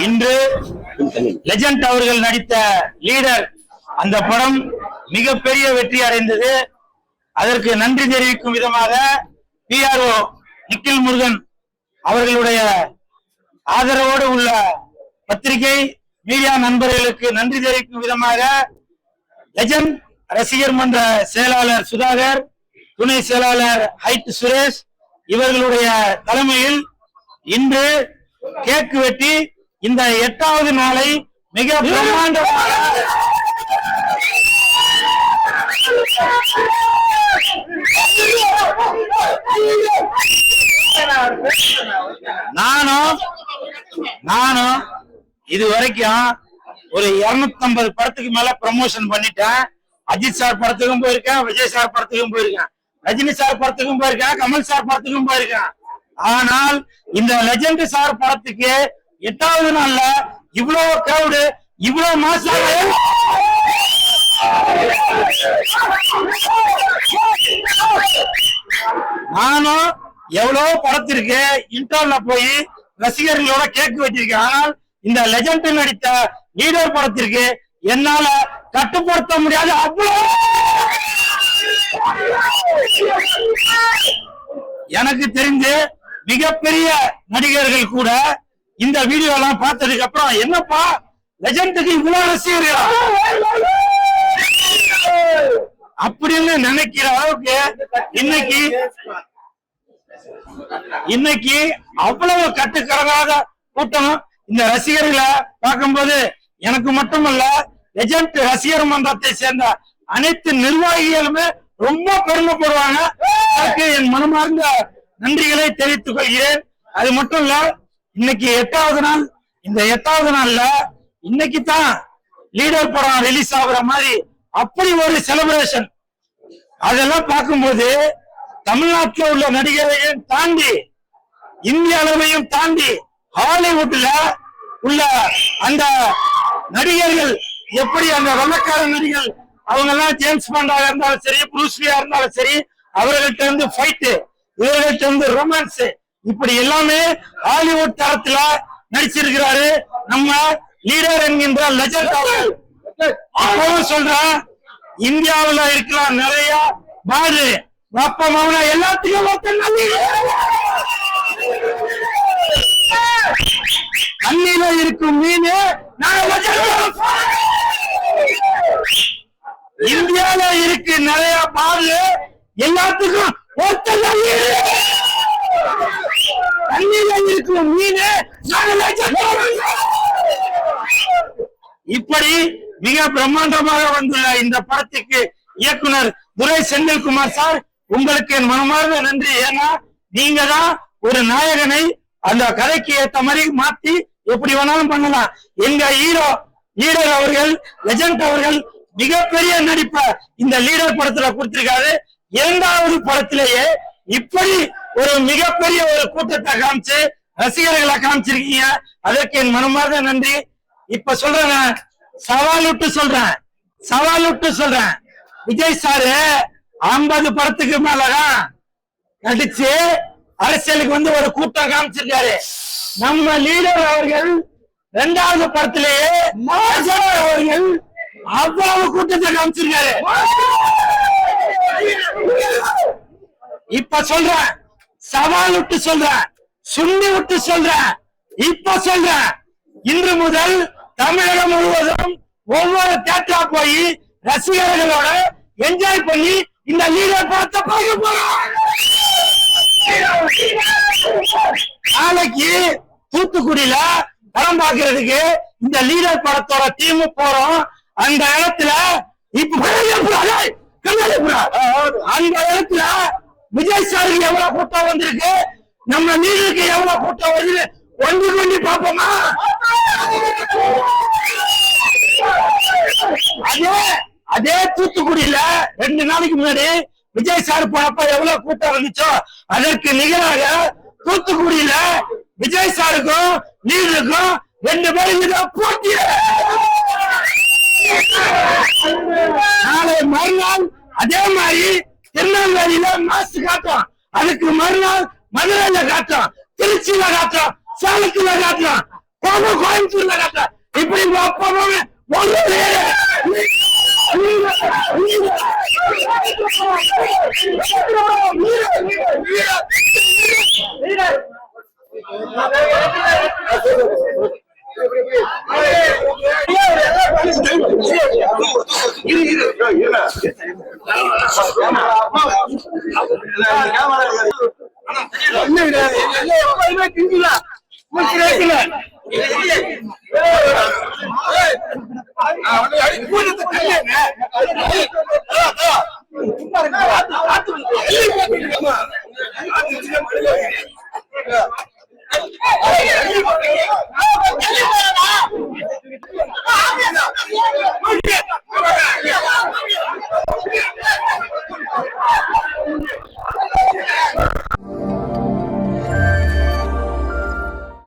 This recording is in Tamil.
இன்று லெஜண்ட் அவர்கள் நடித்த லீடர் அந்த படம் மிகப்பெரிய வெற்றி அடைந்தது. அதற்கு நன்றி தெரிவிக்கும் விதமாக PRO நிக்கில் முருகன் அவர்களுடைய ஆதரவோடு உள்ள பத்திரிகை மீடியா நண்பர்களுக்கு நன்றி தெரிவிக்கும் விதமாக லெஜண்ட் ரசிகர் மன்ற செயலாளர் சுதாகர், துணை செயலாளர் ஹைட் சுரேஷ் இவர்களுடைய தலைமையில் இன்று கேக்கு வெட்டி இந்த 8வது நாளை மிக பிரம்மாண்டமாக நானும் இது வரைக்கும் ஒரு 250 படத்துக்கு மேல ப்ரமோஷன் பண்ணிட்டேன். அஜித் சார் படத்துக்கும் போயிருக்கேன், விஜய் சார் படத்துக்கும் போயிருக்கேன், ரஜினி சார் படத்துக்கும் போயிருக்கேன், கமல் சார் படத்துக்கும் போயிருக்கேன். ஆனால் இந்த லெஜண்ட் சார் படத்துக்கு 8வது நாள்ல இவ்வளவு கிரௌடு, இவ்வளவு மாசாக நானும் எவ்வளவு படத்திற்கு இன்டர்ல போய் ரசிகர்களோட கேக்கு வச்சிருக்கேன். ஆனால் இந்த லெஜண்ட் நடித்த லீடர் படத்திற்கு என்னால கட்டுப்படுத்த முடியாது. அவ்வளவு எனக்கு தெரிந்து மிகப்பெரிய நடிகர்கள் கூட இந்த வீடியோ எல்லாம் பார்த்ததுக்கு அப்புறம் என்னப்பா லெஜண்டுக்கு இவ்வளவு ரசிகர்களா அப்படின்னு நினைக்கிற அளவுக்கு இன்னைக்கு அவ்வளவு கட்டுக்கடங்காத கூட்டம். இந்த ரசிகர்களை பார்க்கும்போது எனக்கு மட்டுமல்ல, லெஜண்ட் ரசிகர் மன்றத்தை சேர்ந்த அனைத்து நிர்வாகிகளுமே ரொம்ப பெருமைப்படுவாங்க. அதற்கு என் மனமார்ந்த நன்றிகளை தெரிவித்துக் கொள்கிறேன். அது மட்டும் இல்ல, இன்னைக்கு 8வது நாள். இந்த 8வது நாள்ல இன்னைக்கு தான் லீடர் படம் ரிலீஸ் ஆகுற மாதிரி அப்படி ஒரு செலிப்ரேஷன். அதெல்லாம் பார்க்கும்போது தமிழ்நாட்டில் உள்ள நடிகரையும் தாண்டி, இந்திய அளவையும் தாண்டி, ஹாலிவுட்ல உள்ள அந்த நடிகர்கள் எப்படி அந்த வெள்ளக்கார நடிகர்கள் அவங்க எல்லாம் ஜேம்ஸ் பாண்டாக இருந்தாலும் சரி, புரூஸ்லியா இருந்தாலும் சரி, அவர்கள்ட்ட இருந்து ஃபைட், இவர்கள்ட்ட இருந்து ரொமான்ஸ், இப்படி எல்லாமே ஹாலிவுட் தரத்துல நடிச்சிருக்கிறாரு நம்ம லீடர் என்கின்ற லெஜண்ட் அவர்கள். அப்பவும் சொல்றேன், இந்தியாவுல இருக்கலாம் நிறைய பாரு அப்பமாவன எல்லாத்துக்கும் தண்ணியில இருக்கும் மீன் இந்தியால இருக்கு நிறைய பாரு எல்லாத்துக்கும் தண்ணியில இருக்கும் மீன். இப்படி மிக பிரம்மாண்டமாக வந்துள்ள இந்த படத்துக்கு இயக்குனர் துரை செந்தில்குமார் சார், உங்களுக்கு என் மனமார்ந்த நன்றி. ஏன்னா நீங்க தான் ஒரு நாயகனை அந்த கதைக்கு ஏற்ற மாதிரி மாத்தி எப்படி வேணாலும் பண்ணலாம். எங்க ஹீரோ லீடர் அவர்கள், லெஜண்ட் அவர்கள் மிகப்பெரிய நடிப்பை இந்த லீடர் படத்துல கொடுத்திருக்காரு. 2வது படத்திலேயே இப்படி ஒரு மிகப்பெரிய ஒரு கூட்டத்தை காமிச்சு ரசிகர்களை காமிச்சிருக்கீங்க. அதற்கு என் மனமார்ந்த நன்றி. இப்ப சொல்றேன், சவாலுட்டு சொல்றேன், விஜய் சாரு 50 படத்துக்கு மேலதான் நடிச்சு அரசியலுக்கு வந்து ஒரு கூட்டம் காமிச்சிருக்காரு. நம்ம லீடர் அவர்கள் 2வது படத்திலேயே அவர்கள் அவ்வளவு கூட்டத்தை காமிச்சிருக்காரு. இப்ப சொல்றேன், சவால் விட்டு சொல்றேன், சுண்டி விட்டு சொல்றேன், இப்ப சொல்றேன், இன்று முதல் தமிழகம் முழுவதும் ஒவ்வொரு தியேட்டரா போய் ரசிகர்களோட என்ஜாய் பண்ணி இந்த லீடர் படத்தை பார்க்க போறோம். நாளைக்கு தூத்துக்குடியில படம் பார்க்கறதுக்கு இந்த லீடர் படத்தோட டீம் போறோம். அந்த இடத்துல இப்ப அந்த இடத்துல விஜய் சாருக்கு எவ்வளவு கூட்டம் வந்திருக்கு, நம்ம லீடருக்கு எவ்வளவு கூட்டம் வருது ஒன்று கொண்டு பார்ப்போமா? தூத்துக்குடியில 2 நாளைக்கு முன்னாடி விஜய் சார் போனப்ப எவ்வளவு கூட்டம் வந்துச்சோ அதற்கு நிகராக தூத்துக்குடியில விஜய் சாருக்கும் லீடருக்கும் 2 பேருக்கு போட்டி. நாளை மறுநாள் அதே மாதிரி திருநெல்வேலியில மாசு காட்டும், அதுக்கு மறுநாள் மதுரையில காட்டும், திருச்சியில காட்டும், சேலத்துல காட்டும், கோயம்புத்தூர்ல காட்டும். இப்படி